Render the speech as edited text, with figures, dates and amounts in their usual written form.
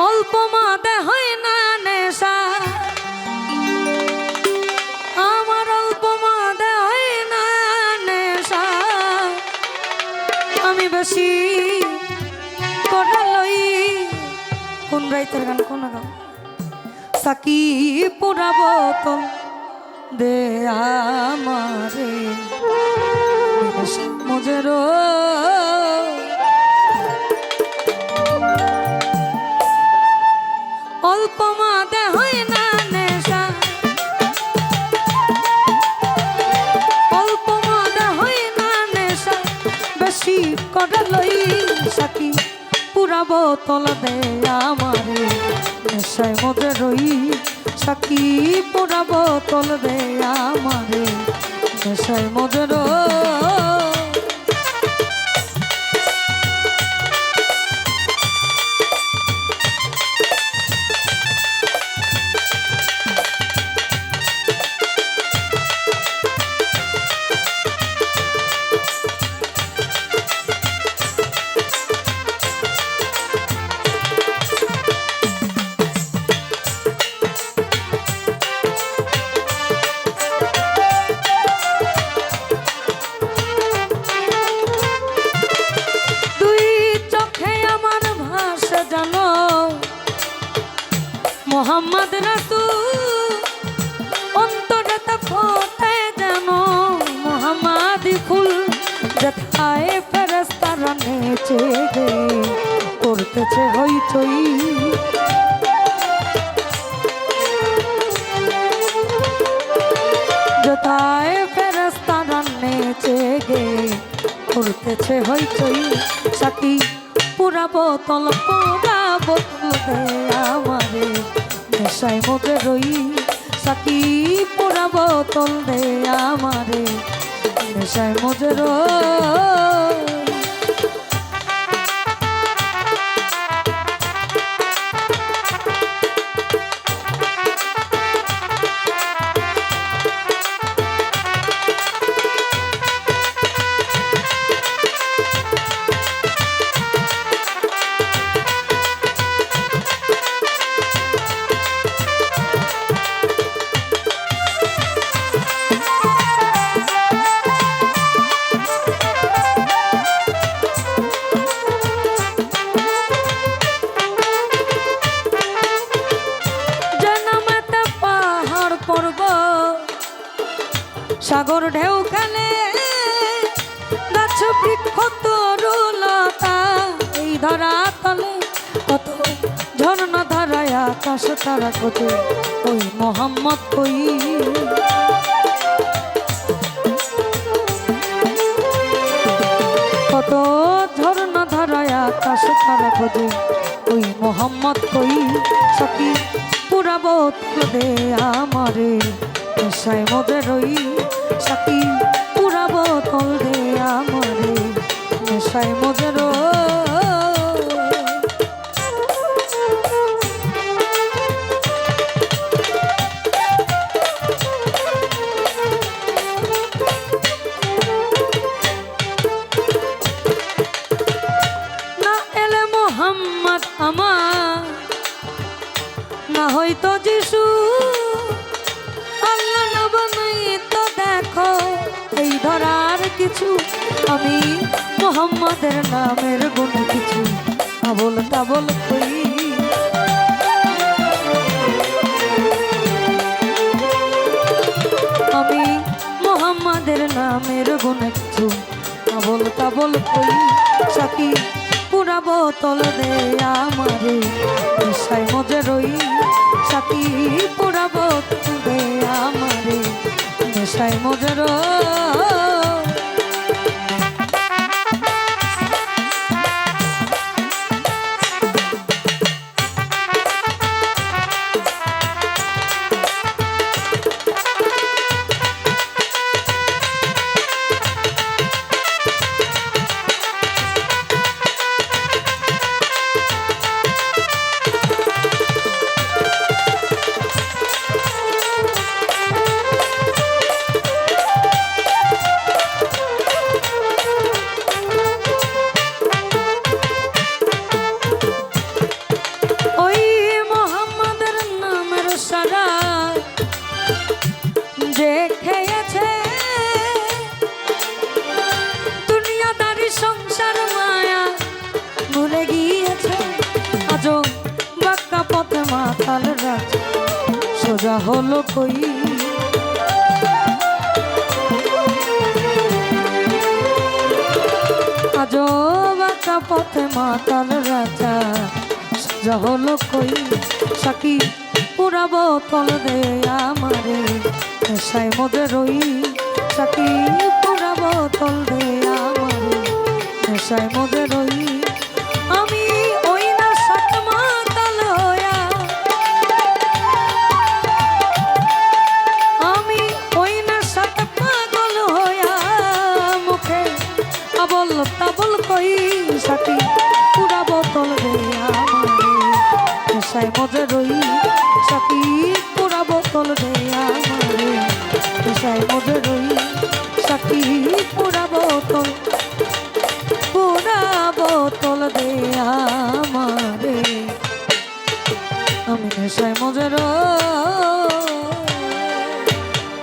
অল্প মাদে হয় না নেশা, আমার অল্প মাদে হয় না নেশা, আমি বেশি করে লই। কোন রাইতের গান কোন গান? সাকি পুরা বোতল দে আমারে মজেরো অল্প মাদে হয় না নেশা, অল্প মাদে হয় না নেশা, বেশি করে লই। সাকি পুরা বোতল দে আমারে নেশায় মজে রই। সাকি পুরা বোতল দে আমারে নেশায় মজে রই। মোহাম্মদ রাসূল অন্তরে তা ফোটে যেন মোহাম্মদি ফুল, যেথায় ফেরেশতারা নেচে গে করতেছে হইচই। যেথায় ফেরেশতারা নেচে গে করতেছে হইচই। সাকি পুরা বোতল দে আমারে নেশায় মজে রই। সাকি পুরা বোতল দে আমারে নেশায় মজে রই। সাগর ঢেউ খেলে গাছ বৃক্ষ তরুলতা, এই ধরা তলে কত ঝর্ণা ধারায় আকাশ তারা কত ওই মোহাম্মদ কই। কত ঝর্ণা ধারায় আকাশ তারা কত ওই মোহাম্মদ কই। সাকি পুরা বোতল দে আমারে নেশায় মজে রই। সাকি পুরা বোতল দে আমারে নেশায় মজে রই। না এলে মোহাম্মদ আমার, না হয়তো যিশু, আল্লাহ না বানাই তো দেখো এই ধরার কিছু। আমি মোহাম্মদের নামের গুণ কিছু আবল তাবল কই। আমি মোহাম্মদের নামের গুণ কিছু আবল তাবল কই। সাকি পুরা বোতল দে আমারে নেশায় মজে রই। সাকি পুরা বোতল দে আমারে নেশায় মজে রই। যা হলো কই আজও বাঁকা পথে মাতাল রাজা যা হলো কই সাকি পুরা বোতল দে আমারে নেশায় মধ্যে রই সাকি পুরা বোতল দে আমারে নেশায় মধ্যে রই আমি ওই না সাত মাতাল হইয়া আমি ওই না সাত পাগল হইয়া মুখে আবল তাবল কই সাকি পুরা বোতল দে আমারে নেশায় মধ্যে রই সাকি পুরা বোতল দে আমারে নেশায় মধ্যে রই সাকি পুরা বোতল দে আমারে আমি নেশায় মধ্যে রই